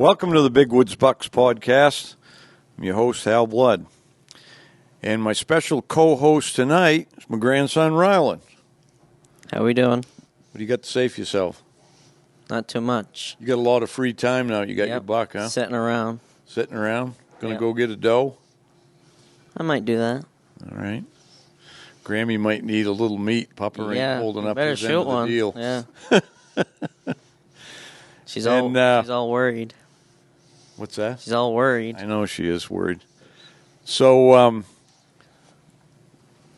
Welcome to the Big Woods Bucks podcast. I'm your host, Hal Blood. And my special co-host tonight is my grandson, Rylan. How we doing? What do you got to say for yourself? Not too much. You got a lot of free time now. You got your buck, huh? Sitting around. Sitting around? Going to go get a doe? I might do that. All right. Grammy might need a little meat. Papa ain't holding up his end of the deal. Yeah. She's all worried. What's that? She's all worried. I know she is worried. So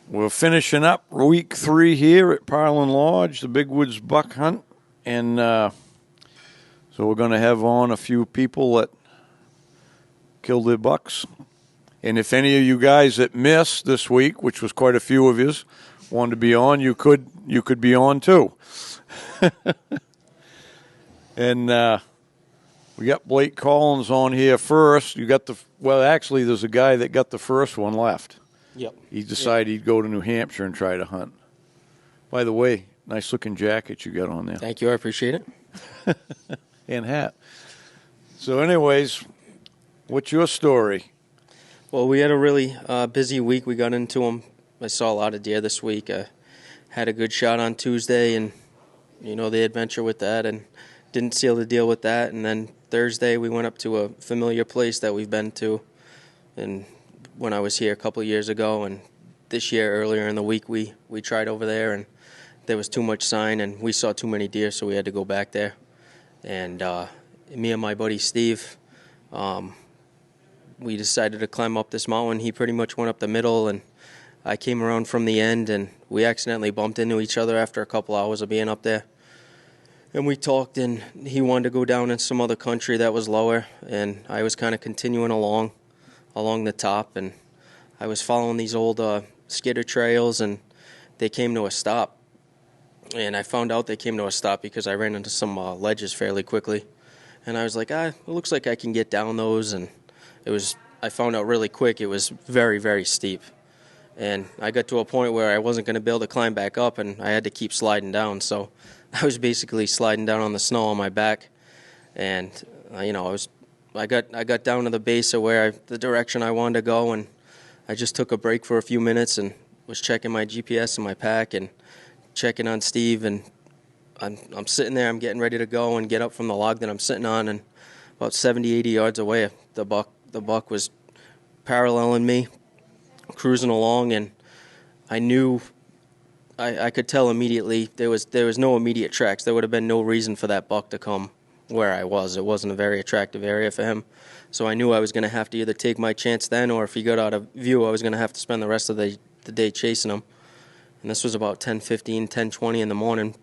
we're finishing up week 3 here at Parlin Lodge, the Big Woods Buck Hunt. And so we're going to have on a few people that killed their bucks. And if any of you guys that missed this week, which was quite a few of you, wanted to be on, you could be on too. And we got Blake Collins on here first. Actually, there's a guy that got the first one left. Yep. He decided he'd go to New Hampshire and try to hunt. By the way, nice looking jacket you got on there. Thank you. I appreciate it. And hat. So anyways, what's your story? Well, we had a really busy week. We got into them. I saw a lot of deer this week. Had a good shot on Tuesday, and the adventure with that, and didn't seal the deal with that. And then Thursday we went up to a familiar place that we've been to, and when I was here a couple of years ago, and this year earlier in the week we tried over there, and there was too much sign, and we saw too many deer, so we had to go back there. And me and my buddy Steve, we decided to climb up this mountain. He pretty much went up the middle, and I came around from the end, and we accidentally bumped into each other after a couple hours of being up there. And we talked, and he wanted to go down in some other country that was lower, and I was kind of continuing along the top, and I was following these old skidder trails, and they came to a stop. And I found out they came to a stop because I ran into some ledges fairly quickly. And I was like, it looks like I can get down those, and I found out really quick it was very, very steep. And I got to a point where I wasn't going to be able to climb back up, and I had to keep sliding down. So I was basically sliding down on the snow on my back. And, I got down to the base of the direction I wanted to go, and I just took a break for a few minutes and was checking my GPS in my pack and checking on Steve. And I'm sitting there, I'm getting ready to go and get up from the log that I'm sitting on, and about 70, 80 yards away, the buck was paralleling me, cruising along, and I knew I could tell immediately there was no immediate tracks. There would have been no reason for that buck to come where I was. It wasn't a very attractive area for him, so I knew I was going to have to either take my chance then, or if he got out of view, I was going to have to spend the rest of the day chasing him. And this was about 10:15, 10:20 in the morning.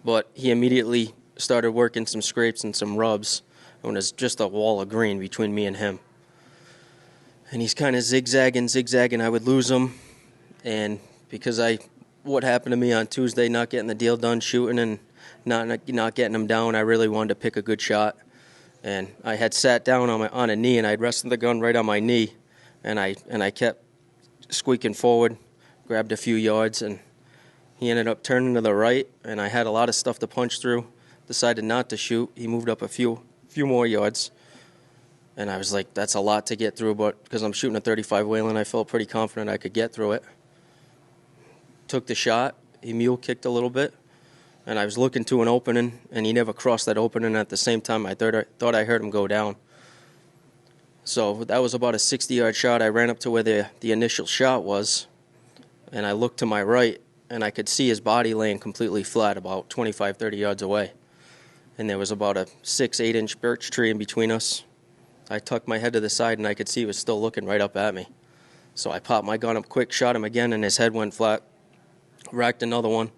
But he immediately started working some scrapes and some rubs, and it was just a wall of green between me and him. And he's kind of zigzagging. I would lose him, and because what happened to me on Tuesday, not getting the deal done, shooting and not getting him down, I really wanted to pick a good shot. And I had sat down on a knee, and I'd rested the gun right on my knee, and I kept squeaking forward, grabbed a few yards, and he ended up turning to the right, and I had a lot of stuff to punch through. Decided not to shoot. He moved up a few more yards, and I was like, that's a lot to get through, but because I'm shooting a 35 Whelen, I felt pretty confident I could get through it. Took the shot. He mule kicked a little bit, and I was looking to an opening, and he never crossed that opening. At the same time, I thought I heard him go down. So that was about a 60-yard shot. I ran up to where the initial shot was, and I looked to my right, and I could see his body laying completely flat about 25, 30 yards away. And there was about a 6-8-inch birch tree in between us. I tucked my head to the side, and I could see he was still looking right up at me. So I popped my gun up quick, shot him again, and his head went flat. Racked another one,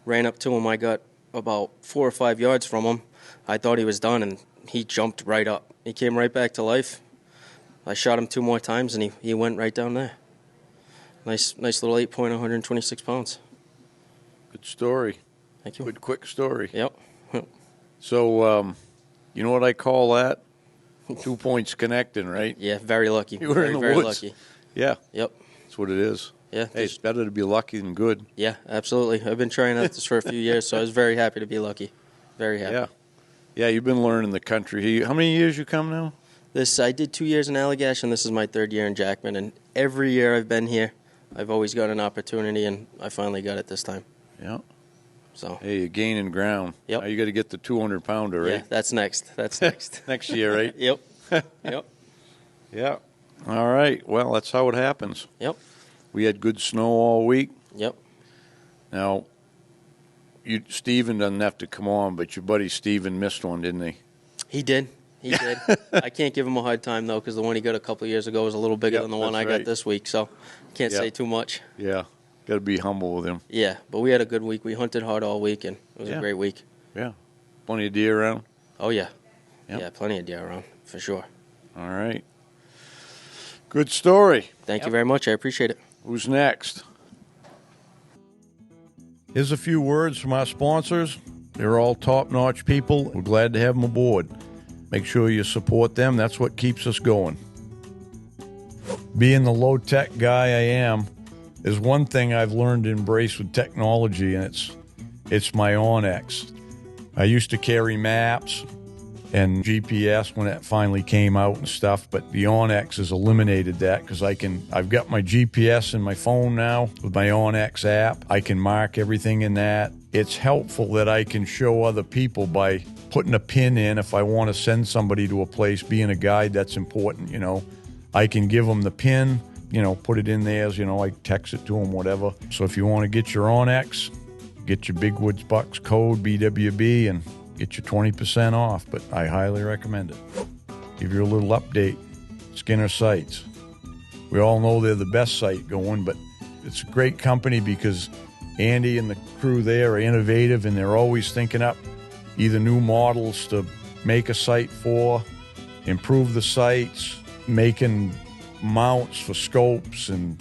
ran up to him. I got about 4 or 5 yards from him. I thought he was done, and he jumped right up. He came right back to life. I shot him 2 more times, and he went right down there. Nice little 8-point, 126 pounds. Good story. Thank you. Good, quick story. Yep. So, you know what I call that? 2 points connecting, right? Yeah, very lucky. You were in the very woods. Lucky. Yeah. Yep. That's what it is. Yeah. Hey, it's better to be lucky than good. Yeah, absolutely. I've been trying this for a few years, so I was very happy to be lucky. Very happy. Yeah. Yeah, you've been learning the country. How many years you come now? I did 2 years in Allagash, and this is my 3rd year in Jackman. And every year I've been here, I've always got an opportunity, and I finally got it this time. Yeah. So. Hey, you're gaining ground. Yep. Now you got to get the 200-pounder, right? Yeah, that's next. That's next. Next year, right? Yep. Yep. Yeah. All right. Well, that's how it happens. Yep. We had good snow all week. Yep. Now, Steven doesn't have to come on, but your buddy Steven missed one, didn't he? He did. He did. I can't give him a hard time, though, because the one he got a couple of years ago was a little bigger than the one I got this week, so can't say too much. Yeah. Got to be humble with him. Yeah, but we had a good week. We hunted hard all week, and it was a great week. Yeah. Plenty of deer around? Oh, yeah. Yep. Yeah, plenty of deer around, for sure. All right. Good story. Thank you very much. I appreciate it. Who's next? Here's a few words from our sponsors. They're all top-notch people. We're glad to have them aboard. Make sure you support them. That's what keeps us going. Being the low-tech guy I am, there's one thing I've learned to embrace with technology, and it's my Onyx. I used to carry maps and GPS when it finally came out and stuff, but the Onyx has eliminated that because I've got my GPS in my phone now with my Onyx app. I can mark everything in that. It's helpful that I can show other people by putting a pin in if I want to send somebody to a place. Being a guide, that's important, I can give them the pin, put it in there as, I text it to them, whatever. So if you want to get your Onyx, get your Big Woods Bucks code, BWB, and get you 20% off, but I highly recommend it. Give you a little update. Skinner Sights. We all know they're the best site going, but it's a great company because Andy and the crew there are innovative, and they're always thinking up either new models to make a site for, improve the sites, making mounts for scopes, and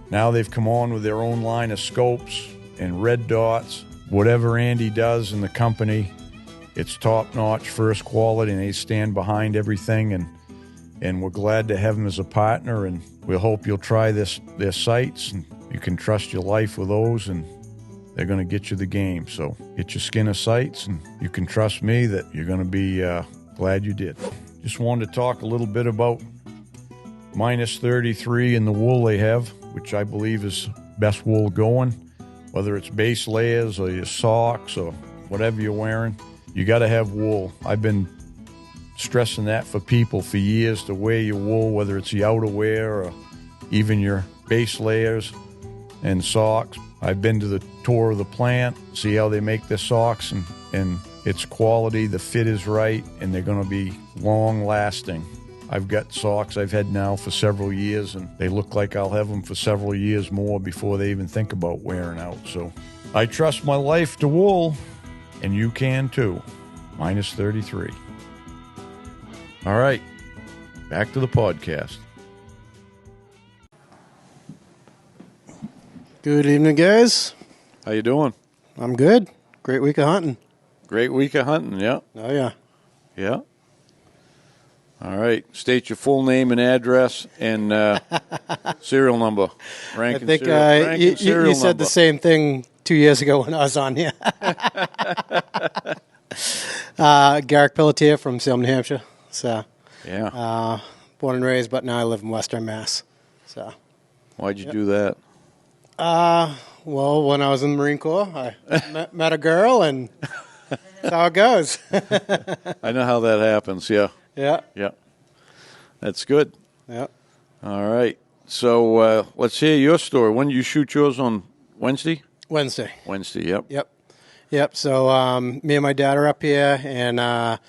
now they've come on with their own line of scopes and red dots. Whatever Andy does in the company, it's top-notch, first quality, and they stand behind everything, and we're glad to have them as a partner, and we hope you'll try their sites, and you can trust your life with those, and they're going to get you the game. So get your Skinner Sights, and you can trust me that you're going to be glad you did. Just wanted to talk a little bit about minus 33 in the wool they have, which I believe is best wool going, whether it's base layers or your socks or whatever you're wearing. You got to have wool. I've been stressing that for people for years, to wear your wool, whether it's the outerwear or even your base layers and socks. I've been to the tour of the plant, see how they make their socks, and it's quality, the fit is right, and they're going to be long-lasting. I've got socks I've had now for several years, and they look like I'll have them for several years more before they even think about wearing out. So I trust my life to wool, and you can too. Minus 33. All right, back to the podcast. Good evening, guys. How you doing? I'm good. Great week of hunting. Great week of hunting, yeah. Oh, yeah. Yeah. All right. State your full name and address and serial number. Rank I think you said the same thing 2 years ago when I was on here. Garrett Pelletier from Salem, New Hampshire. So, yeah. Born and raised, but now I live in Western Mass. So, why'd you do that? Well, when I was in the Marine Corps, I met a girl, and that's how it goes. I know how that happens, yeah. Yeah. Yeah. That's good. Yeah. All right. So let's hear your story. When did you shoot yours on Wednesday? Wednesday, yep. Yep. So me and my dad are up here, and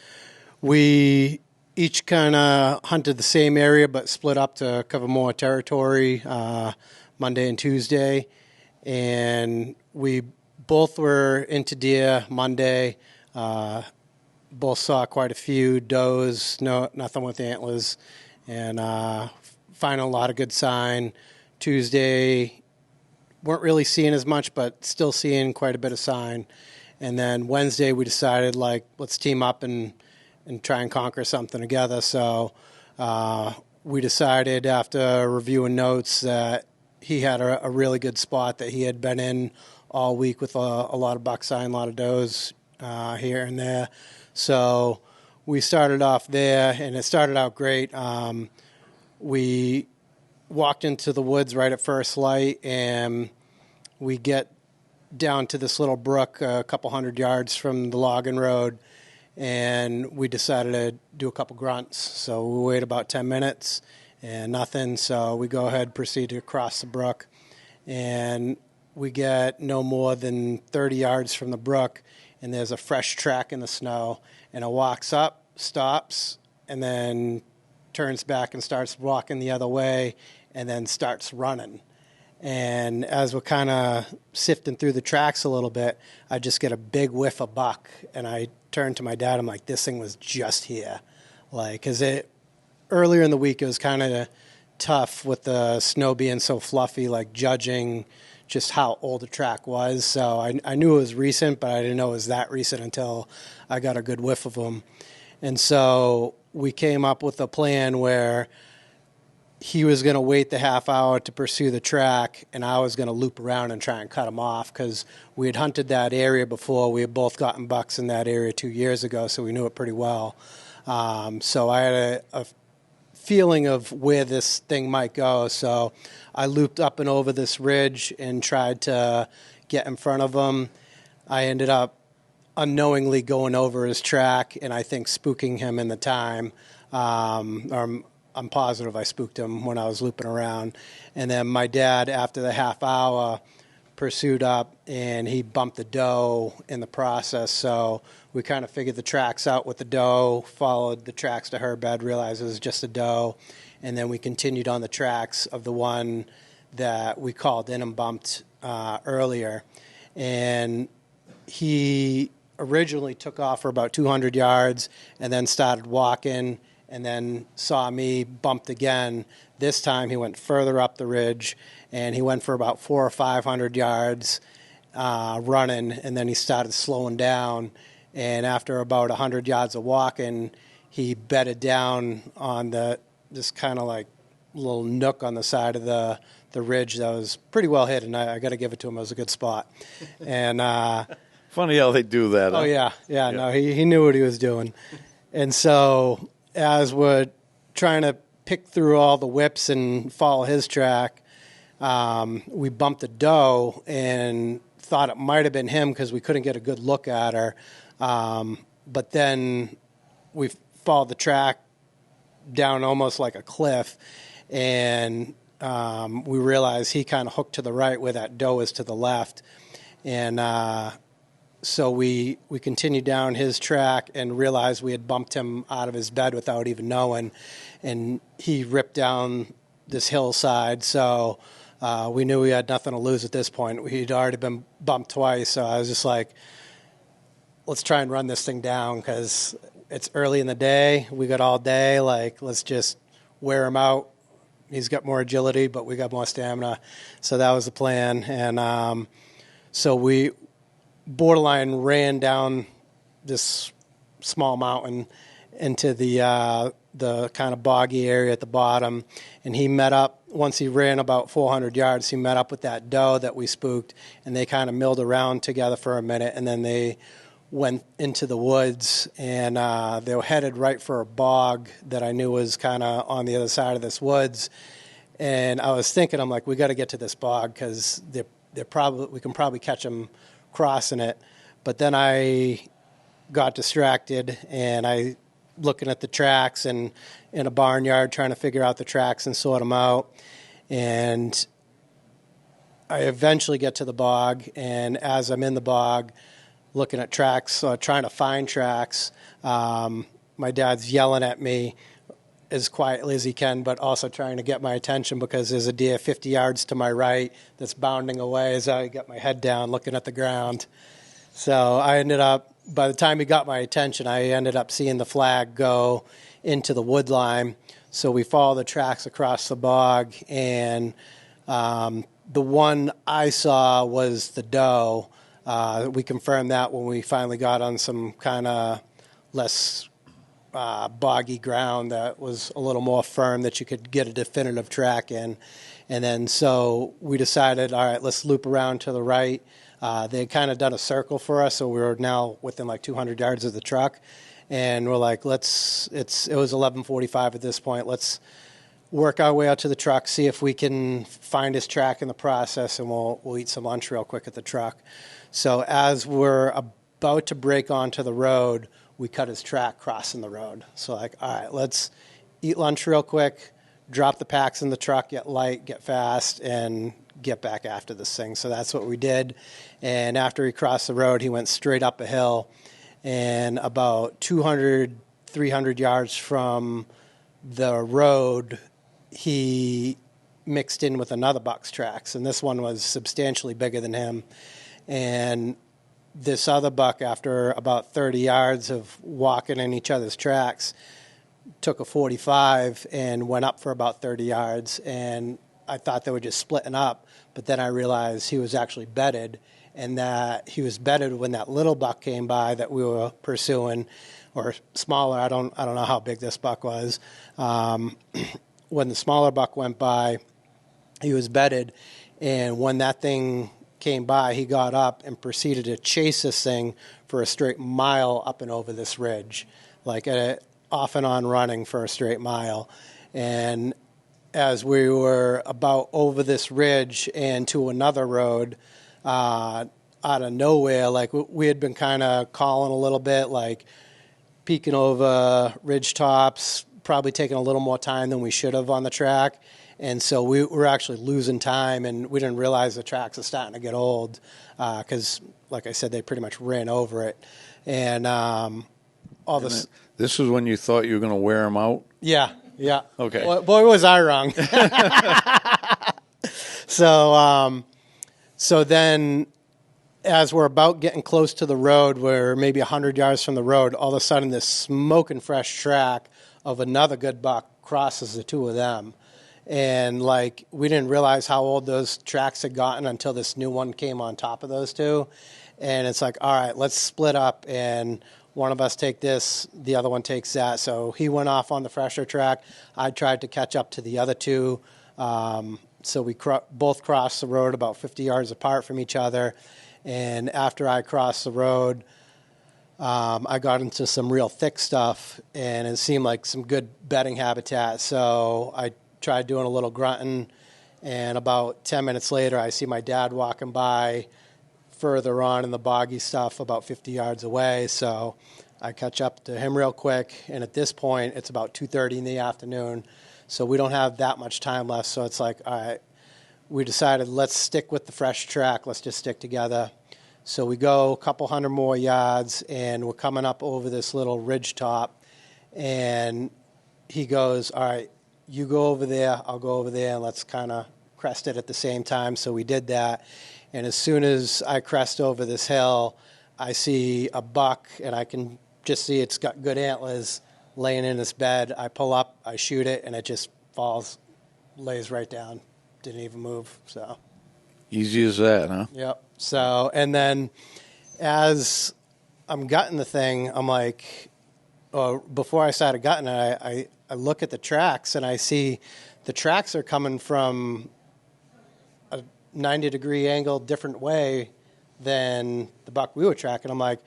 we each kind of hunted the same area but split up to cover more territory Monday and Tuesday. And we both were into deer Monday. Both saw quite a few does, nothing with antlers, and finding a lot of good sign. Tuesday, weren't really seeing as much, but still seeing quite a bit of sign. And then Wednesday, we decided, let's team up and try and conquer something together. So we decided, after reviewing notes, that he had a really good spot that he had been in all week with a lot of buck sign, a lot of does here and there. So we started off there, and it started out great. We walked into the woods right at first light, and we get down to this little brook a couple hundred yards from the logging road, and we decided to do a couple grunts. So we wait about 10 minutes and nothing. So we go ahead, proceed to cross the brook, and we get no more than 30 yards from the brook, and there's a fresh track in the snow, and it walks up, stops, and then turns back and starts walking the other way, and then starts running. And as we're kind of sifting through the tracks a little bit, I just get a big whiff of buck, and I turn to my dad. I'm like, this thing was just here. Like, because earlier in the week, it was kind of tough with the snow being so fluffy, like judging just how old the track was. So I knew it was recent, but I didn't know it was that recent until I got a good whiff of them. And so we came up with a plan where he was going to wait the half hour to pursue the track, and I was going to loop around and try and cut him off, because we had hunted that area before. We had both gotten bucks in that area 2 years ago, so we knew it pretty well. So I had a feeling of where this thing might go. So I looped up and over this ridge and tried to get in front of him. I ended up unknowingly going over his track, and I think spooking him in the time. I'm positive I spooked him when I was looping around. And then my dad, after the half hour, pursued up, and he bumped the doe in the process. So we kind of figured the tracks out with the doe, followed the tracks to her bed, realized it was just a doe, and then we continued on the tracks of the one that we called in and bumped earlier. And he originally took off for about 200 yards and then started walking, and then saw me bumped again. This time he went further up the ridge, and he went for about 400 or 500 yards running, and then he started slowing down. And after about 100 yards of walking, he bedded down on this kind of like little nook on the side of the ridge that was pretty well hidden. I got to give it to him. It was a good spot. And funny how they do that. Oh, yeah. No, he knew what he was doing. And so as we're trying to pick through all the whips and follow his track, we bumped a doe and thought it might have been him because we couldn't get a good look at her. But then we followed the track down almost like a cliff, and we realized he kind of hooked to the right where that doe is to the left. And so we continued down his track and realized we had bumped him out of his bed without even knowing, and he ripped down this hillside. So we knew we had nothing to lose at this point. He'd already been bumped twice, so I was just like, let's try and run this thing down because it's early in the day. We got all day. Like, let's just wear him out. He's got more agility, but we got more stamina. So that was the plan. And so we borderline ran down this small mountain into the kind of boggy area at the bottom. And he met up, once he ran about 400 yards, he met up with that doe that we spooked, and they kind of milled around together for a minute, and then they went into the woods, and they were headed right for a bog that I knew was kind of on the other side of this woods. And I was thinking, I'm like, we got to get to this bog because we can probably catch them crossing it. But then I got distracted, and I looking at the tracks and in a barnyard trying to figure out the tracks and sort them out. And I eventually get to the bog, and as I'm in the bog, looking at tracks, trying to find tracks, my dad's yelling at me as quietly as he can, but also trying to get my attention because there's a deer 50 yards to my right that's bounding away as I got my head down looking at the ground. So I ended up, by the time he got my attention, I ended up seeing the flag go into the wood line. So we followed the tracks across the bog, and the one I saw was the doe. We confirmed that when we finally got on some kind of less boggy ground that was a little more firm that you could get a definitive track in. And then so we decided, all right, let's loop around to the right. They had kind of done a circle for us, so we were now within like 200 yards of the truck. And we're like, it was 11:45 at this point. Let's work our way out to the truck, see if we can find his track in the process, and we'll eat some lunch real quick at the truck. So as we're about to break onto the road, we cut his track crossing the road. So like, all right, let's eat lunch real quick, drop the packs in the truck, get light, get fast, and get back after this thing. So that's what we did. And after he crossed the road, he went straight up a hill, and about 200, 300 yards from the road, he mixed in with another buck's tracks, and this one was substantially bigger than him. And this other buck, after about 30 yards of walking in each other's tracks, took a 45 and went up for about 30 yards. And I thought they were just splitting up, but then I realized he was actually bedded, and that he was bedded when that little buck came by that we were pursuing, or smaller. I don't know how big this buck was. When the smaller buck went by, he was bedded, and when that thing came by, he got up and proceeded to chase this thing for a straight mile up and over this ridge, like off and on running for a straight mile. And as we were about over this ridge and to another road, out of nowhere, like we had been kind of calling a little bit, like peeking over ridge tops, probably taking a little more time than we should have on the track. And so we were actually losing time, and we didn't realize the tracks are starting to get old because, like I said, they pretty much ran over it. And all this. This is when you thought you were going to wear them out? Yeah. Okay. Boy, was I wrong. So then, as we're about getting close to the road, we're maybe 100 yards from the road, all of a sudden this smoking fresh track of another good buck crosses the two of them. And like, we didn't realize how old those tracks had gotten until this new one came on top of those two. And it's like, all right, let's split up, and one of us take this, the other one takes that. So he went off on the fresher track. I tried to catch up to the other two. So we both crossed the road about 50 yards apart from each other. And after I crossed the road, I got into some real thick stuff, and it seemed like some good bedding habitat. So I tried doing a little grunting, and about 10 minutes later, I see my dad walking by further on in the boggy stuff about 50 yards away. So I catch up to him real quick, and at this point, it's about 2:30 in the afternoon, so we don't have that much time left. So it's like, all right, we decided let's stick with the fresh track. Let's just stick together. So we go a couple hundred more yards, and we're coming up over this little ridge top, and he goes, all right, you go over there, I'll go over there, and let's kind of crest it at the same time. So we did that. And as soon as I crest over this hill, I see a buck, and I can just see it's got good antlers laying in its bed. I pull up, I shoot it, and it just falls, lays right down, didn't even move. So easy as that, huh? Yep. So, and then as I'm gutting the thing, I'm like, before I started gutting it, I look at the tracks, and I see the tracks are coming from a 90-degree angle different way than the buck we were tracking. I'm like,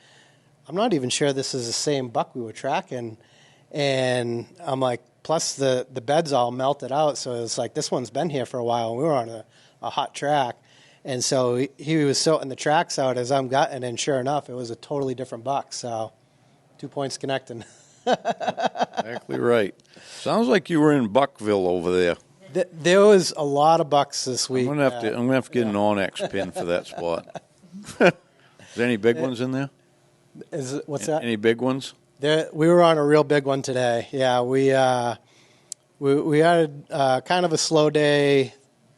I'm not even sure this is the same buck we were tracking. And I'm like, plus the bed's all melted out, so it's like this one's been here for a while, and we were on a hot track. And so he was sorting the tracks out as I'm gutting, and sure enough, it was a totally different buck. So 2 points connecting. Exactly right. Sounds like you were in Buckville over there. There was a lot of bucks this week. I'm gonna have to get an Onyx pin for that spot. Is there any big ones in there? What's that? Any big ones? We were on a real big one today. Yeah, we had kind of a slow day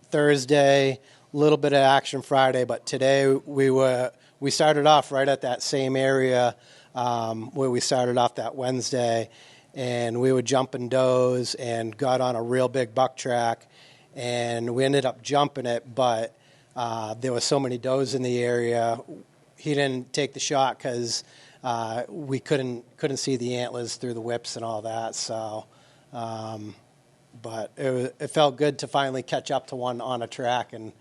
Thursday, a little bit of action Friday, but today we started off right at that same area where we started off that Wednesday, and we were jumping does and got on a real big buck track, and we ended up jumping it, but there were so many does in the area. He didn't take the shot because we couldn't see the antlers through the whips and all that. So, but it felt good to finally catch up to one on a track and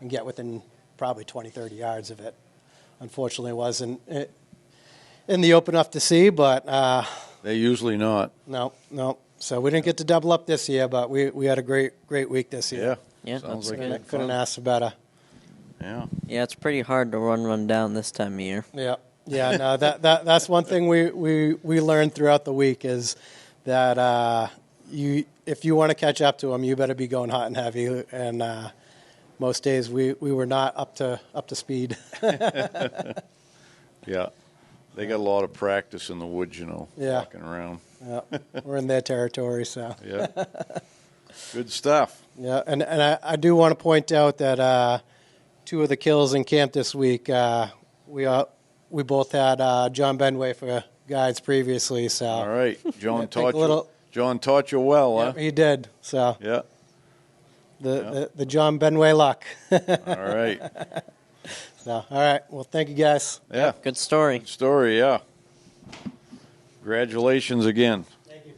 get within probably 20, 30 yards of it. unfortunately wasn't in the open enough to see, but They're usually not. no. So we didn't get to double up this year, but we had a great week this year. Yeah, Sounds that's like good. Couldn't ask for better. Yeah. Yeah, it's pretty hard to run down this time of year. Yeah. No, that's one thing we learned throughout the week is that if you want to catch up to them, you better be going hot and heavy. And most days we were not up to speed. Yeah. They got a lot of practice in the woods, Yeah. walking around. Yeah, we're in their territory, so. Yeah. Good stuff. Yeah, and I do want to point out that 2 of the kills in camp this week, we both had John Benway for guides previously, so. All right. John take a taught little- you. John taught you well, Yeah, huh? he did, so. Yeah. The John Benway luck. All right. So, all right, well, thank you, guys. Yeah. Good story. Good story, yeah. Congratulations again. Thank you.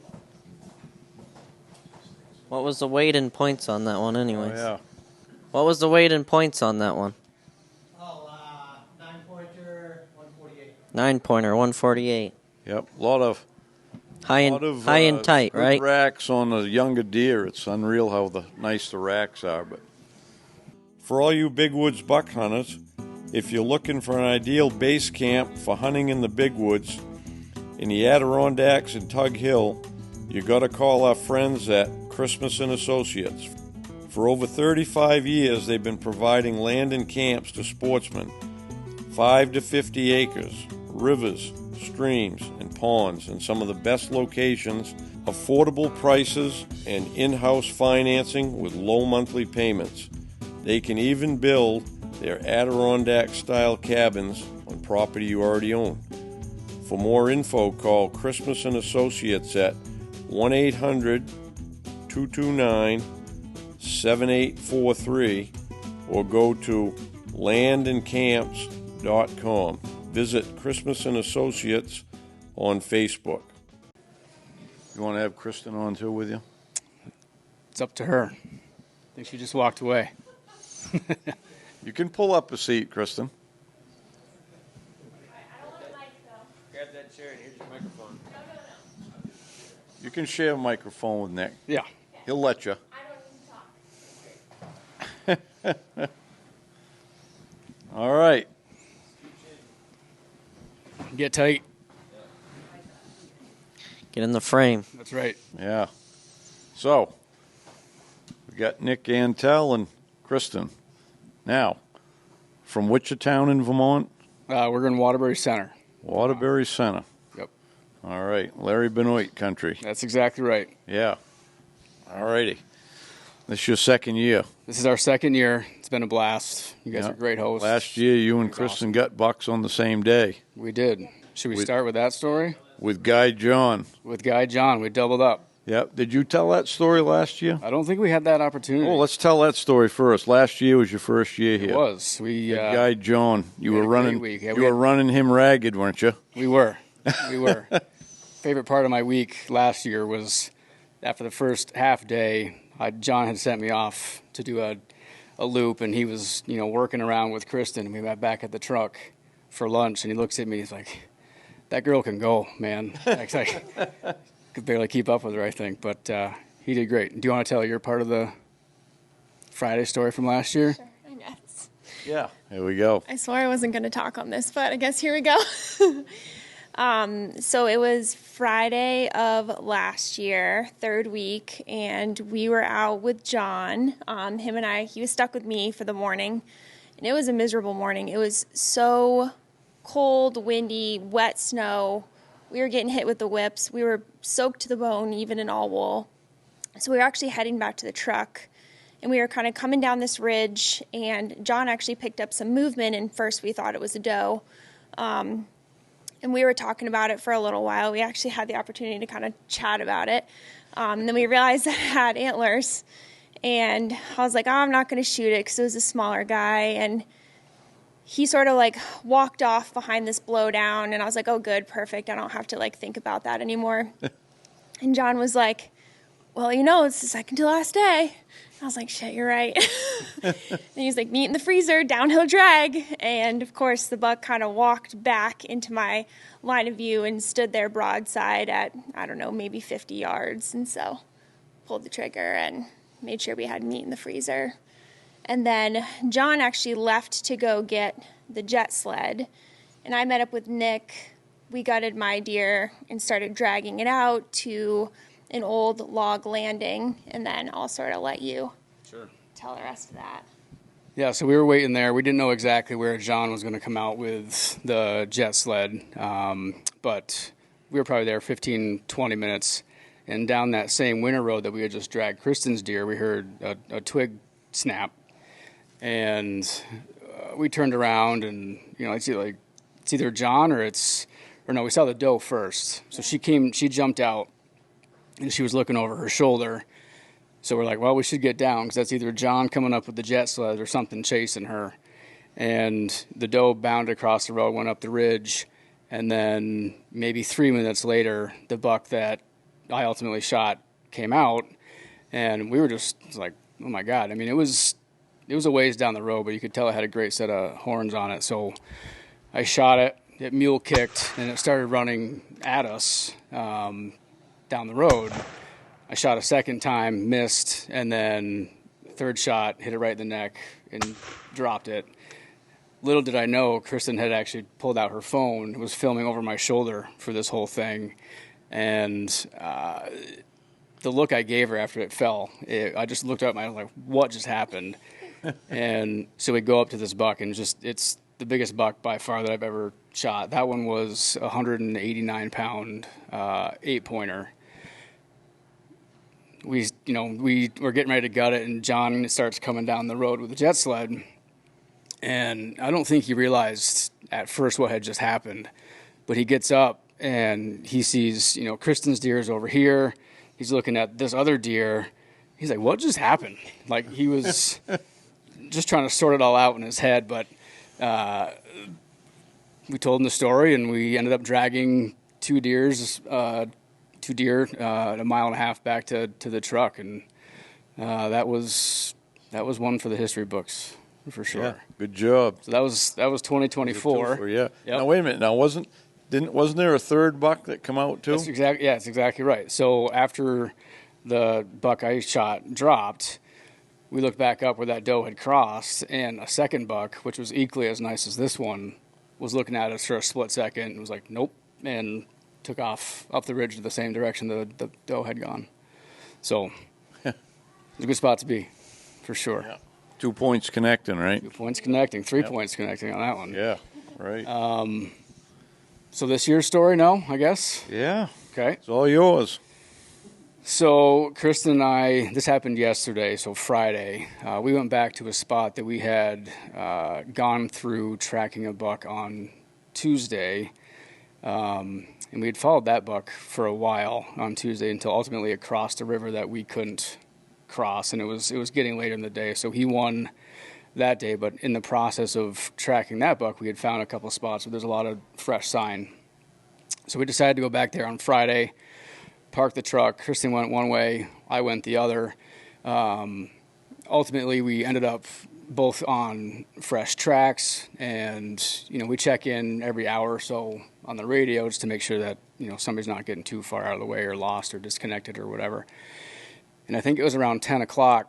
What was the weight and points on that one, Oh, anyways? yeah. What was the weight and points on that one? 9-pointer, 148. 9-pointer, 148. Yep. A lot of High and tight, good right? racks on the younger deer. It's unreal how nice the racks are. But for all you big woods buck hunters, if you're looking for an ideal base camp for hunting in the big woods, in the Adirondacks and Tug Hill, you got to call our friends at Christmas and Associates. For over 35 years, they've been providing land and camps to sportsmen, 5 to 50 acres, rivers, streams, and ponds in some of the best locations, affordable prices, and in-house financing with low monthly payments. They can even build their Adirondack-style cabins on property you already own. For more info, call Christmas and Associates at 1-800-229-7843 or go to landandcamps.com. Visit Christmas and Associates on Facebook. You want to have Kristen on too with you? It's up to her. I think she just walked away. You can pull up a seat, Kristen. Grab that chair and here's your microphone. You can share a microphone with Nick. Yeah. He'll let you. All right. Get tight. Get in the frame. That's right. Yeah. So, we got Nick Antel and Kristen. Now, from which town in Vermont? We're in Waterbury Center. Waterbury Center. Yep. All right. Larry Benoit country. That's exactly right. Yeah. All righty. This is your second year. This is our second year. It's been a blast. You guys Yeah. are great hosts. Last year, you and Kristen got bucks on the same day We did. Should we start with that story? with Guy John. With Guy John, we doubled up. Yep. Did you tell that story last year? I don't think we had that opportunity. Oh, let's tell that story first. Last year was your first year here. It was. We Guy John, you we were had a great running. week. Yeah, You we were had- running him ragged, weren't you? We were. We were. Favorite part of my week last year was after the first half day, John had sent me off to do a loop, and he was, working around with Kristen, and we went back at the truck for lunch, and he looks at me, he's like, that girl can go, man. I could barely keep up with her, I think, but he did great. Do you want to tell your part of the Friday story from last year? Sure, I guess. Yeah. Here we go. I swore I wasn't going to talk on this, but I guess here we go. So it was Friday of last year, third week, and we were out with John. Him and I, he was stuck with me for the morning, and it was a miserable morning. It was so cold, windy, wet snow. We were getting hit with the whips. We were soaked to the bone, even in all wool. So we were actually heading back to the truck, and we were kind of coming down this ridge, and John actually picked up some movement, and first we thought it was a doe. And we were talking about it for a little while. We actually had the opportunity to kind of chat about it. Then we realized that it had antlers, and I was like, I'm not going to shoot it because it was a smaller guy, and he sort of walked off behind this blowdown, and I was like, oh, good, perfect. I don't have to think about that anymore. And John was like, well, it's the second to last day. I was like, shit, you're right. And he's like, meet in the freezer, downhill drag. And, of course, the buck kind of walked back into my line of view and stood there broadside at, I don't know, maybe 50 yards. And so pulled the trigger and made sure we had meat in the freezer. And then John actually left to go get the jet sled. And I met up with Nick. We gutted my deer and started dragging it out to an old log landing, and then I'll sort of let you tell the rest of that. Yeah, so we were waiting there. We didn't know exactly where John was going to come out with the jet sled, but we were probably there 15, 20 minutes. And down that same winter road that we had just dragged Kristen's deer, we heard a twig snap. And we turned around, and, it's either John or no, we saw the doe first. So she jumped out, and she was looking over her shoulder. So we're like, well, we should get down because that's either John coming up with the jet sled or something chasing her. And the doe bounded across the road, went up the ridge, and then maybe 3 minutes later, the buck that I ultimately shot came out, and we were just like, oh my God. I mean, it was a ways down the road, but you could tell it had a great set of horns on it. So I shot it, it mule kicked, and it started running at us down the road. I shot a second time, missed, and then third shot, hit it right in the neck and dropped it. Little did I know, Kristen had actually pulled out her phone, was filming over my shoulder for this whole thing. And the look I gave her after it fell, I just looked up and I was like, what just happened? And so we go up to this buck, and it's the biggest buck by far that I've ever shot. That one was a 189-pound 8-pointer. We were getting ready to gut it, and John starts coming down the road with the jet sled. And I don't think he realized at first what had just happened, but he gets up and he sees, Kristen's deer is over here. He's looking at this other deer. He's like, what just happened? Like, he was just trying to sort it all out in his head, but we told him the story, and we ended up dragging two deer a mile and a half back to the truck, and that was one for the history books for sure. Yeah, good job. So that was 2024. Yeah. Yep. Now wait a minute. Now wasn't there a third buck that come out too? That's exactly right. So after the buck I shot dropped, we looked back up where that doe had crossed, and a second buck, which was equally as nice as this one, was looking at us for a split second and was like, nope, and took off up the ridge to the same direction the doe had gone. So it's a good spot to be, for sure. Yeah. 2 points connecting, right? 2 points connecting, 3 points connecting on that one. Yeah, right. So this year's story, no, I guess? Yeah. Okay. It's all yours. So Kristen and I, this happened yesterday, so Friday, we went back to a spot that we had gone through tracking a buck on Tuesday, and we had followed that buck for a while on Tuesday until ultimately it crossed a river that we couldn't cross, and it was getting later in the day, so he won that day. But in the process of tracking that buck, we had found a couple of spots where there's a lot of fresh sign. So we decided to go back there on Friday, park the truck. Kristen went one way, I went the other. Ultimately, we ended up both on fresh tracks, and we check in every hour or so on the radio just to make sure that somebody's not getting too far out of the way or lost or disconnected or whatever. And I think it was around 10 o'clock,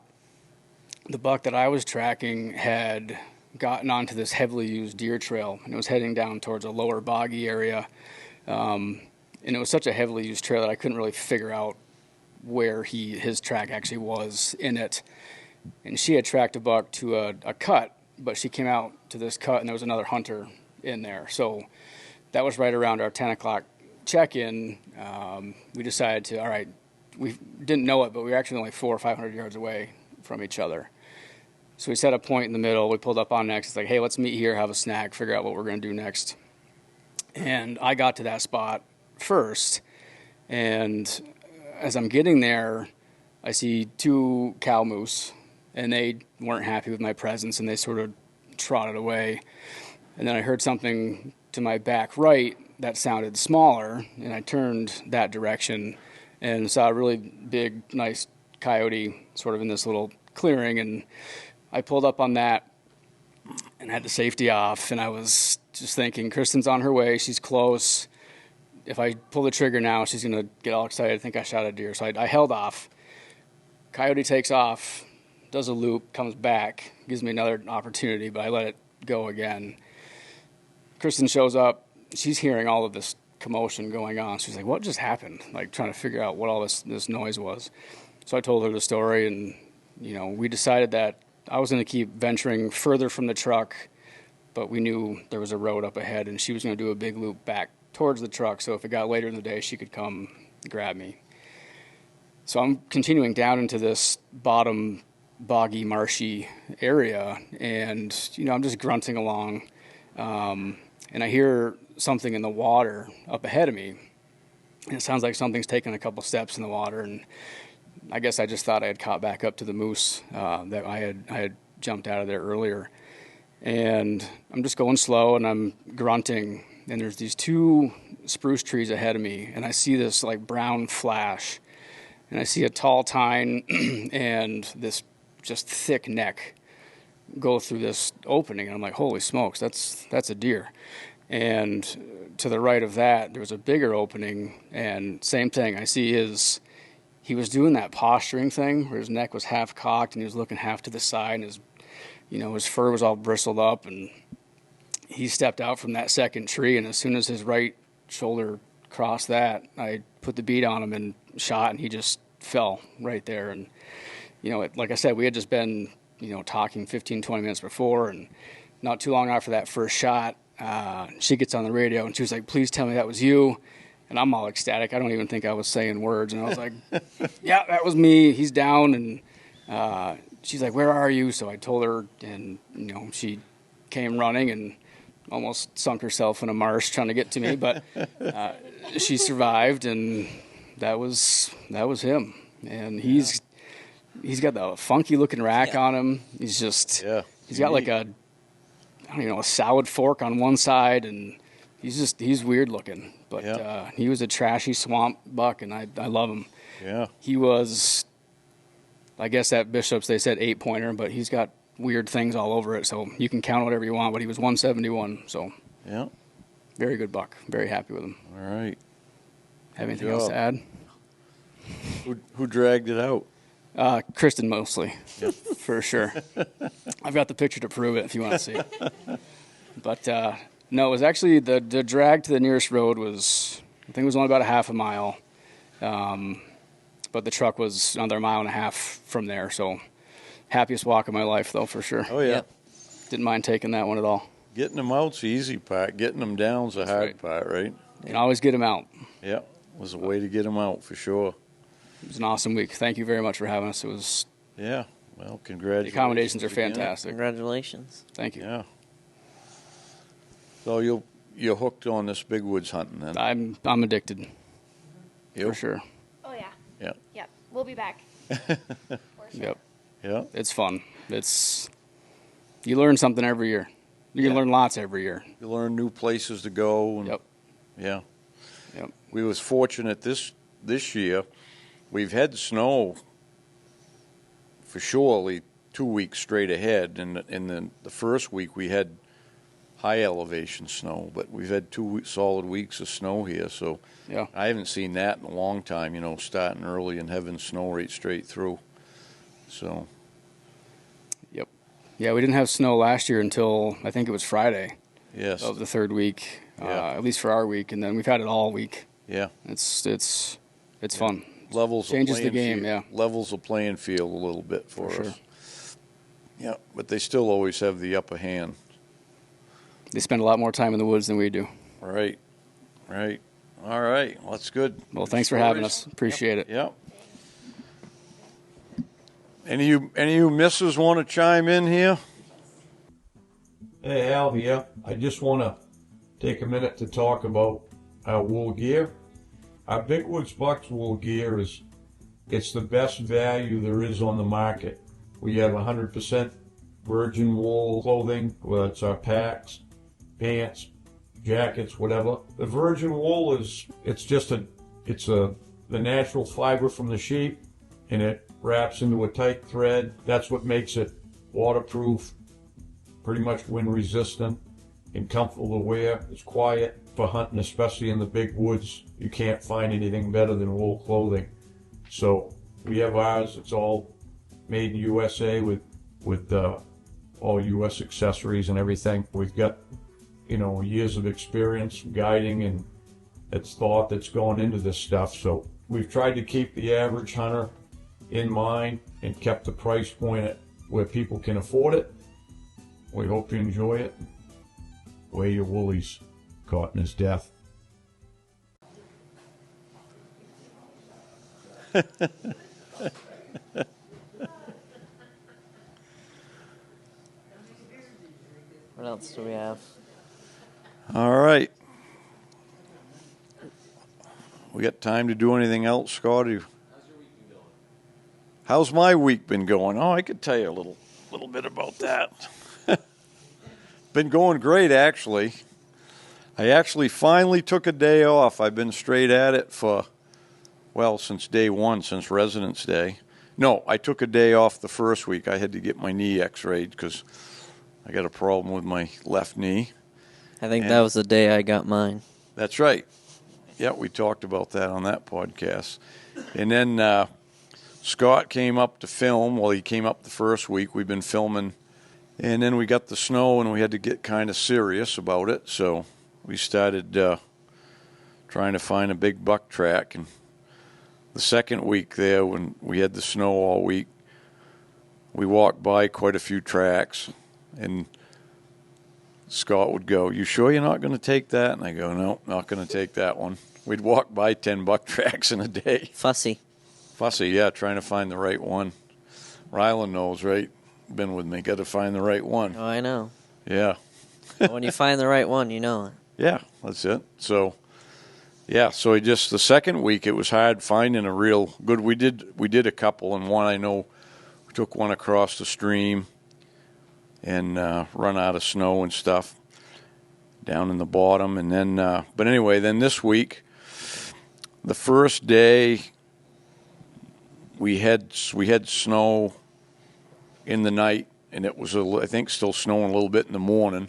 the buck that I was tracking had gotten onto this heavily used deer trail, and it was heading down towards a lower boggy area. And it was such a heavily used trail that I couldn't really figure out where his track actually was in it. And she had tracked a buck to a cut, but she came out to this cut, and there was another hunter in there. So that was right around our 10 o'clock check-in. We decided to, all right, we didn't know it, but we were actually only 400 or 500 yards away from each other. So we set a point in the middle. We pulled up on next. It's like, hey, let's meet here, have a snack, figure out what we're going to do next. And I got to that spot first, and as I'm getting there, I see two cow moose, and they weren't happy with my presence, and they sort of trotted away. And then I heard something to my back right that sounded smaller, and I turned that direction, and saw a really big, nice coyote sort of in this little clearing, and I pulled up on that and had the safety off, and I was just thinking, Kristen's on her way, she's close. If I pull the trigger now, she's going to get all excited, think I shot a deer. So I held off. Coyote takes off, does a loop, comes back, gives me another opportunity, but I let it go again. Kristen shows up. She's hearing all of this commotion going on. She's like, what just happened? Like, trying to figure out what all this noise was. So I told her the story, and, we decided that I was going to keep venturing further from the truck, but we knew there was a road up ahead, and she was going to do a big loop back towards the truck, so if it got later in the day, she could come grab me. So I'm continuing down into this bottom boggy, marshy area, and, I'm just grunting along, and I hear something in the water up ahead of me, and it sounds like something's taken a couple steps in the water, and I guess I just thought I had caught back up to the moose that I had jumped out of there earlier. And I'm just going slow, and I'm grunting, and there's these two spruce trees ahead of me, and I see this like brown flash, and I see a tall tine and this just thick neck go through this opening, and I'm like, holy smokes, that's a deer. And to the right of that, there was a bigger opening, and same thing. I see he was doing that posturing thing where his neck was half cocked and he was looking half to the side, and his fur was all bristled up, and he stepped out from that second tree, and as soon as his right shoulder crossed that, I put the bead on him and shot, and he just fell right there. And, like I said, we had just been, talking 15, 20 minutes before, and not too long after that first shot, she gets on the radio, and she was like, please tell me that was you. And I'm all ecstatic. I don't even think I was saying words. And I was like, yeah, that was me. He's down. And she's like, where are you? So I told her, and, she came running and almost sunk herself in a marsh trying to get to me. But she survived, and that was him. And he's got the funky looking rack on him. He's just, he's got like a salad fork on one side, and he's weird looking. But he was a trashy swamp buck, and I love him. Yeah. He was, I guess at Bishop's they said 8-pointer, but he's got weird things all over it, so you can count whatever you want, but he was 171, so yeah. Very good buck. Very happy with him. All right. Have anything else to add? Who dragged it out? Kristen mostly, for sure. I've got the picture to prove it if you want to see it. But no, it was actually the drag to the nearest road was, I think it was only about a half a mile. But the truck was another 1.5 miles from there. So happiest walk of my life, though, for sure. Oh, yeah. Didn't mind taking that one at all. Getting them out's the easy part. Getting them down's the hard part, right? You can always get them out. Yeah, was a way to get them out for sure. It was an awesome week. Thank you very much for having us. It was. Yeah, well, congratulations. The accommodations are again. fantastic. Congratulations. Thank you. Yeah. So you're hooked on this big woods hunting then? I'm addicted. For sure. Oh, yeah. Yeah. Yep. We'll be back. Yep. Yeah. It's fun. You learn something every year. You can learn lots every year. You learn new places to go. And, Yep. Yeah. Yep. We was fortunate this year. We've had snow for surely 2 weeks straight ahead, and then the first week we had high elevation snow, but we've had 2 solid weeks of snow here, so Yeah. I haven't seen that in a long time, starting early and having snow right straight through. So Yep. Yeah, we didn't have snow last year until I think it was Friday yes. of the third week, Yeah. at least for our week, and then we've had it all week. Yeah. It's fun. Levels Changes of the playing game, field, yeah. Levels the playing field a little bit for us. sure. Yeah, but they still always have the upper hand. They spend a lot more time in the woods than we do. Right. All right. Well, that's good. Well, Good thanks for having stories. us. Appreciate it. Yep. Any of you misses want to chime in here? Hey, Al here. I just want to take a minute to talk about our wool gear. Our Big Woods Bucks wool gear it's the best value there is on the market. We have 100% virgin wool clothing, whether it's our packs, pants, jackets, whatever. The virgin wool the the natural fiber from the sheep, and it wraps into a tight thread. That's what makes it waterproof, pretty much wind resistant, and comfortable to wear. It's quiet for hunting, especially in the big woods. You can't find anything better than wool clothing. So we have ours. It's all made in USA with all U.S. accessories and everything. We've got, years of experience guiding and it's thought that's going into this stuff. So we've tried to keep the average hunter in mind and kept the price point at where people can afford it. We hope you enjoy it. Wear your woolies. Caught in his death. What else do we have? All right. We got time to do anything else, Scotty? How's my week been going? Oh, I could tell you a little bit about that. Been going great, actually. I actually finally took a day off. I've been straight at it since day one, since Residence Day. No, I took a day off the first week. I had to get my knee x-rayed because I got a problem with my left knee. I think that was the day I got mine. That's right. Yeah, we talked about that on that podcast. And then Scott came up to film. Well, he came up the first week. We've been filming. And then we got the snow, and we had to get kind of serious about it. So we started trying to find a big buck track. And the second week there, when we had the snow all week, we walked by quite a few tracks. And Scott would go, "You sure you're not going to take that?" And I go, "No, not going to take that one." We'd walk by 10 buck tracks in a day. Fussy, yeah, trying to find the right one. Rylan knows, right? Been with me. Got to find the right one. Oh, I know. Yeah. When you find the right one, you know it. Yeah, that's it. So the second week it was hard finding a real good. We did a couple, and one I know we took one across the stream and run out of snow and stuff down in the bottom, and then but anyway, then this week, the first day we had snow in the night, and it was I think still snowing a little bit in the morning,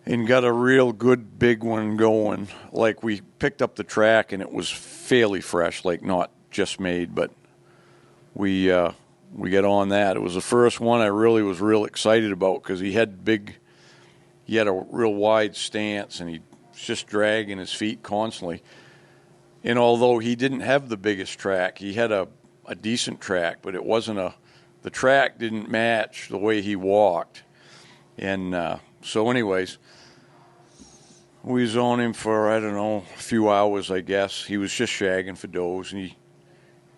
and got a real good big one going. Like, we picked up the track and it was fairly fresh, like not just made, but we got on that. It was the first one I really was real excited about because he had a real wide stance, and he was just dragging his feet constantly. And although he didn't have the biggest track, he had a decent track, but it wasn't the track didn't match the way he walked. And so anyways, we was on him for, I don't know, a few hours, I guess. He was just shagging for does, and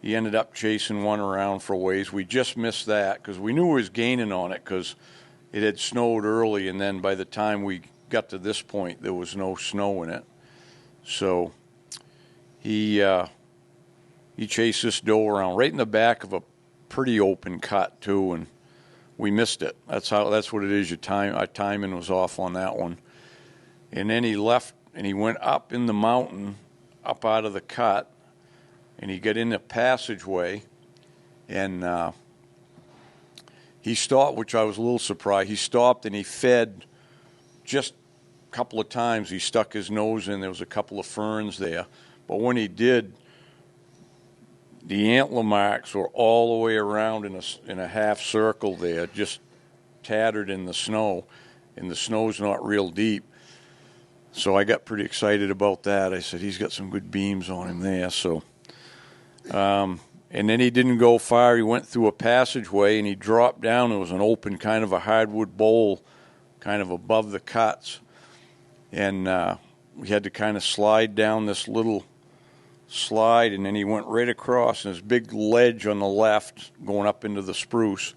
he ended up chasing one around for a ways. We just missed that because we knew he was gaining on it because it had snowed early, and then by the time we got to this point, there was no snow in it. So he chased this doe around right in the back of a pretty open cut too, and we missed it. That's what it is. Our timing was off on that one. And then he left and he went up in the mountain, up out of the cut, and he got in the passageway, and he stopped, which I was a little surprised. He stopped and he fed just a couple of times. He stuck his nose in. There was a couple of ferns there. But when he did, the antler marks were all the way around in a half circle there, just tattered in the snow, and the snow's not real deep. So I got pretty excited about that. I said, he's got some good beams on him there. So, and then he didn't go far. He went through a passageway, and he dropped down. It was an open kind of a hardwood bowl kind of above the cuts. And we had to kind of slide down this little slide, and then he went right across, and this big ledge on the left going up into the spruce.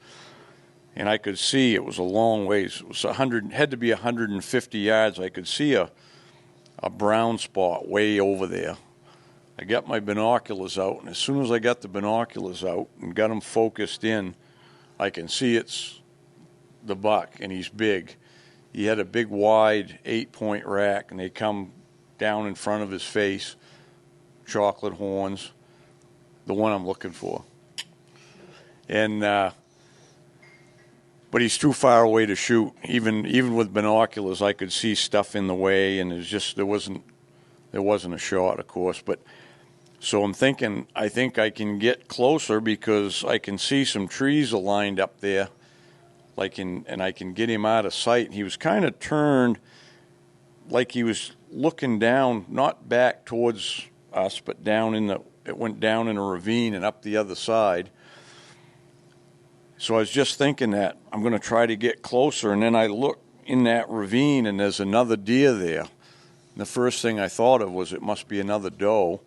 And I could see it was a long ways. It was had to be 150 yards. I could see a brown spot way over there. I got my binoculars out, and as soon as I got the binoculars out and got them focused in, I can see it's the buck, and he's big. He had a big, wide 8-point rack, and they come down in front of his face, chocolate horns, the one I'm looking for. And but he's too far away to shoot. Even with binoculars, I could see stuff in the way, and there wasn't a shot, of course. But so I'm thinking, I think I can get closer because I can see some trees are lined up there, and I can get him out of sight. He was kind of turned, like he was looking down, not back towards us, but it went down in a ravine and up the other side. So I was just thinking that I'm going to try to get closer, and then I look in that ravine, and there's another deer there. And the first thing I thought of was it must be another doe.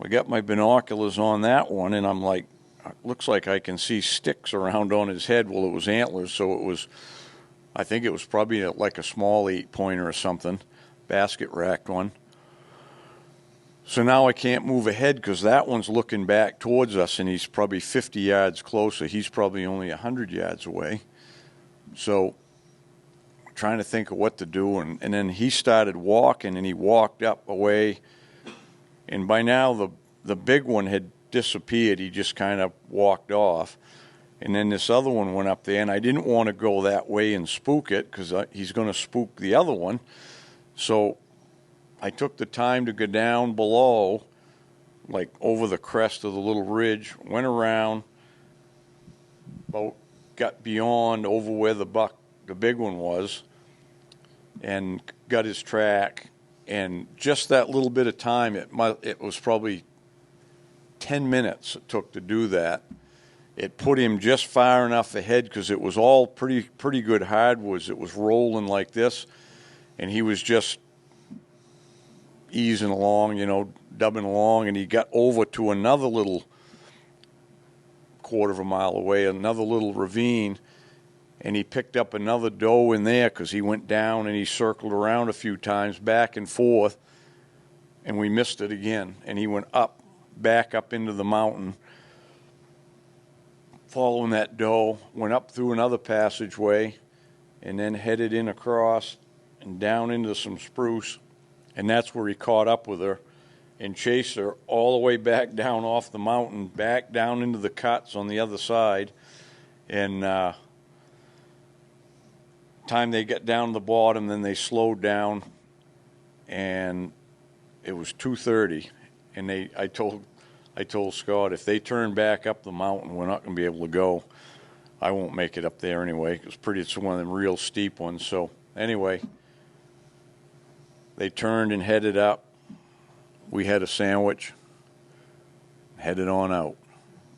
I got my binoculars on that one, and I'm like, looks like I can see sticks around on his head. Well, it was antlers, so I think it was probably like a small 8-pointer or something, basket racked one. So now I can't move ahead because that one's looking back towards us, and he's probably 50 yards closer. He's probably only 100 yards away. So I'm trying to think of what to do, and then he started walking, and he walked up away. And by now the big one had disappeared. He just kind of walked off. And then this other one went up there, and I didn't want to go that way and spook it because he's going to spook the other one. So I took the time to go down below, like over the crest of the little ridge, went around, got beyond over where the big one was, and got his track. And just that little bit of time, it was probably 10 minutes it took to do that. It put him just far enough ahead because it was all pretty good hardwoods. It was rolling like this, and he was just easing along, dubbing along, and he got over to another little quarter of a mile away, another little ravine, and he picked up another doe in there because he went down and he circled around a few times back and forth, and we missed it again, and he went back up into the mountain following that doe, went up through another passageway, and then headed in across and down into some spruce. And that's where he caught up with her and chased her all the way back down off the mountain, back down into the cuts on the other side. And time they got down to the bottom, then they slowed down, and it was 2:30. And I told Scott, if they turn back up the mountain, we're not going to be able to go. I won't make it up there anyway. It's one of them real steep ones. So anyway, they turned and headed up. We had a sandwich, headed on out,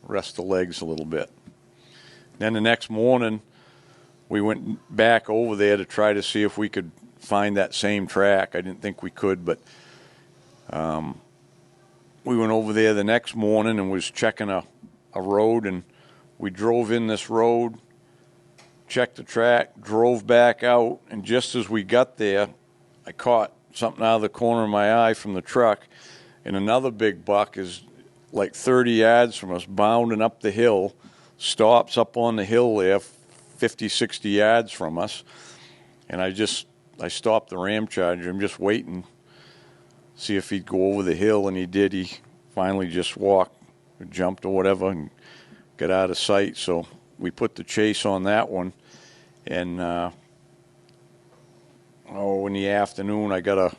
rest the legs a little bit. Then the next morning, we went back over there to try to see if we could find that same track. I didn't think we could, but we went over there the next morning and was checking a road, and we drove in this road, checked the track, drove back out, and just as we got there, I caught something out of the corner of my eye from the truck, and another big buck is like 30 yards from us, bounding up the hill, stops up on the hill there, 50, 60 yards from us, and I stopped the ram charger. I'm just waiting, see if he'd go over the hill, and he did. He finally just walked, or jumped or whatever, and got out of sight. So we put the chase on that one, and in the afternoon, I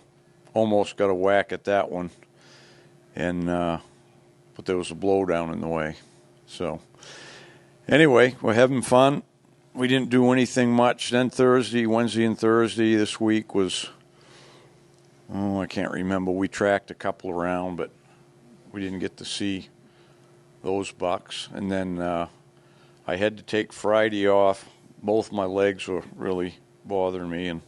almost got a whack at that one, and but there was a blowdown in the way. So anyway, we're having fun. We didn't do anything much. Then Wednesday and Thursday this week was, I can't remember. We tracked a couple around, but we didn't get to see those bucks. And then I had to take Friday off. Both my legs were really bothering me, and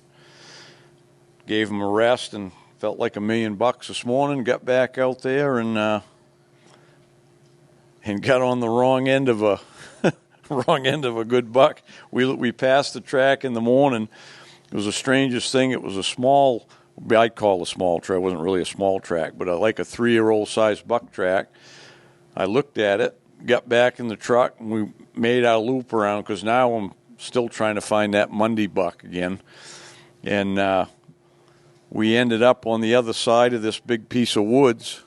gave them a rest and felt like $1 million this morning. Got back out there and got on the wrong end of a good buck. We passed the track in the morning. It was the strangest thing. It was a small, I'd call it a small track. It wasn't really a small track, but like a 3-year-old size buck track. I looked at it, got back in the truck, and we made our loop around because now I'm still trying to find that Monday buck again. And we ended up on the other side of this big piece of woods,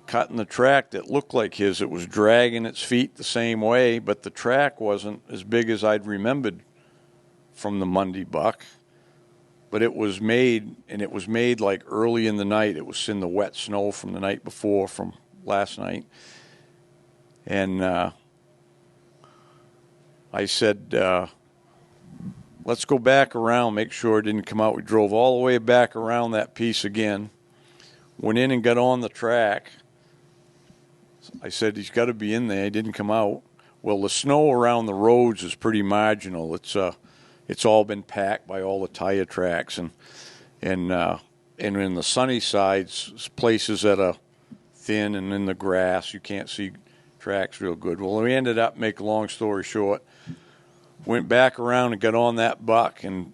cutting the track that looked like his. It was dragging its feet the same way, but the track wasn't as big as I'd remembered from the Monday buck. But it was made, and it was made like early in the night. It was in the wet snow from the night before, from last night. And I said, let's go back around, make sure it didn't come out. We drove all the way back around that piece again, went in and got on the track. I said, he's got to be in there. He didn't come out. Well, the snow around the roads is pretty marginal. It's all been packed by all the tire tracks, and in the sunny sides, places that are thin and in the grass, you can't see tracks real good. Well, we ended up, make a long story short, went back around and got on that buck, and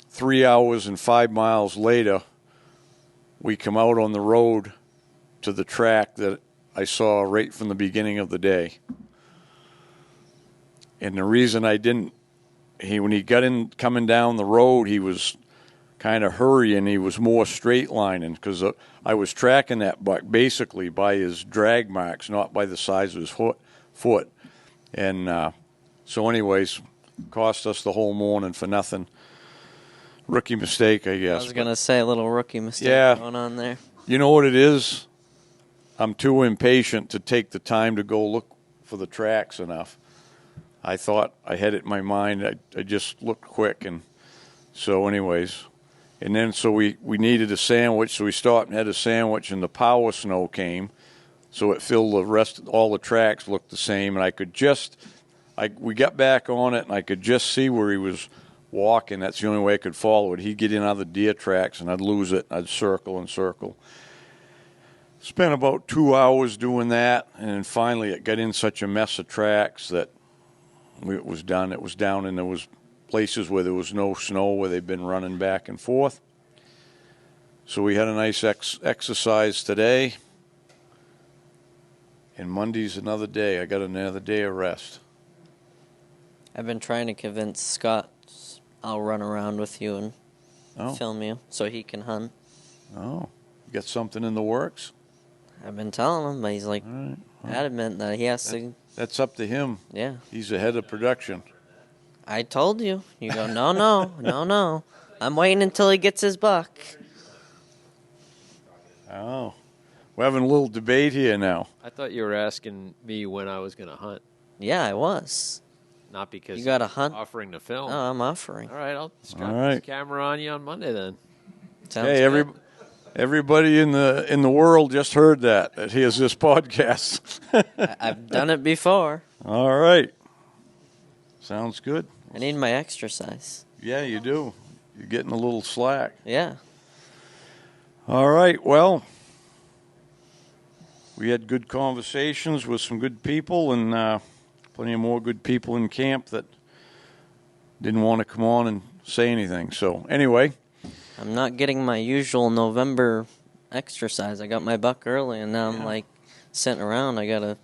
3 hours and 5 miles later, we come out on the road to the track that I saw right from the beginning of the day. And the reason I didn't, when he got in coming down the road, he was kind of hurrying. He was more straight lining, because I was tracking that buck basically by his drag marks, not by the size of his foot. And so anyways, cost us the whole morning for nothing. Rookie mistake, I guess. I was going to say a little rookie mistake going on there. You know what it is? I'm too impatient to take the time to go look for the tracks enough. I thought I had it in my mind. I just looked quick, and so anyways. And then so we needed a sandwich, so we stopped and had a sandwich, and the power snow came, so it filled the rest, all the tracks looked the same, and I could just, we got back on it, and I could just see where he was walking. That's the only way I could follow it. He'd get in other deer tracks, and I'd lose it. I'd circle and circle. Spent about 2 hours doing that, and then finally it got in such a mess of tracks that it was done. It was down, and there was places where there was no snow, where they've been running back and forth. So we had a nice exercise today, and Monday's another day. I got another day of rest. I've been trying to convince Scott I'll run around with you and film you so he can hunt. Oh, you got something in the works? I've been telling him, but he's like adamant that he has to. That's up to him. Yeah. He's the head of production. I told you. You go, no. I'm waiting until he gets his buck. Oh. We're having a little debate here now. I thought you were asking me when I was going to hunt. Yeah, I was. Not because you got to hunt. Offering to film. No, I'm offering. All right, I'll strap this camera on you on Monday then. Sounds good. Everybody in the world just heard that here's this podcast. I've done it before. All right. Sounds good. I need my exercise. Yeah, you do. You're getting a little slack. Yeah. All right. Well, we had good conversations with some good people, and plenty of more good people in camp that didn't want to come on and say anything. So anyway. I'm not getting my usual November exercise. I got my buck early, and now I'm sitting around. I got to...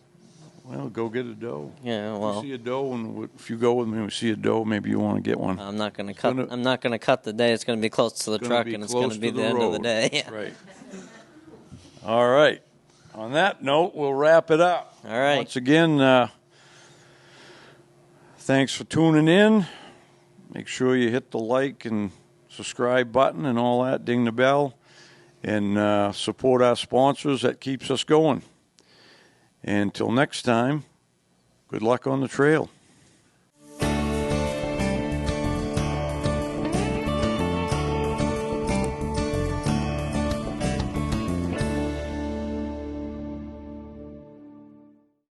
Well, go get a doe. Yeah, well... If you see a doe, and if you go with me and we see a doe, maybe you want to get one. I'm not going to cut. I'm not going to cut the day. It's going to be close to the truck, and it's going to be the end of the day. Yeah. Right. All right. On that note, we'll wrap it up. All right. Once again, thanks for tuning in. Make sure you hit the like and subscribe button and all that, ding the bell, and support our sponsors. That keeps us going. And until next time, good luck on the trail.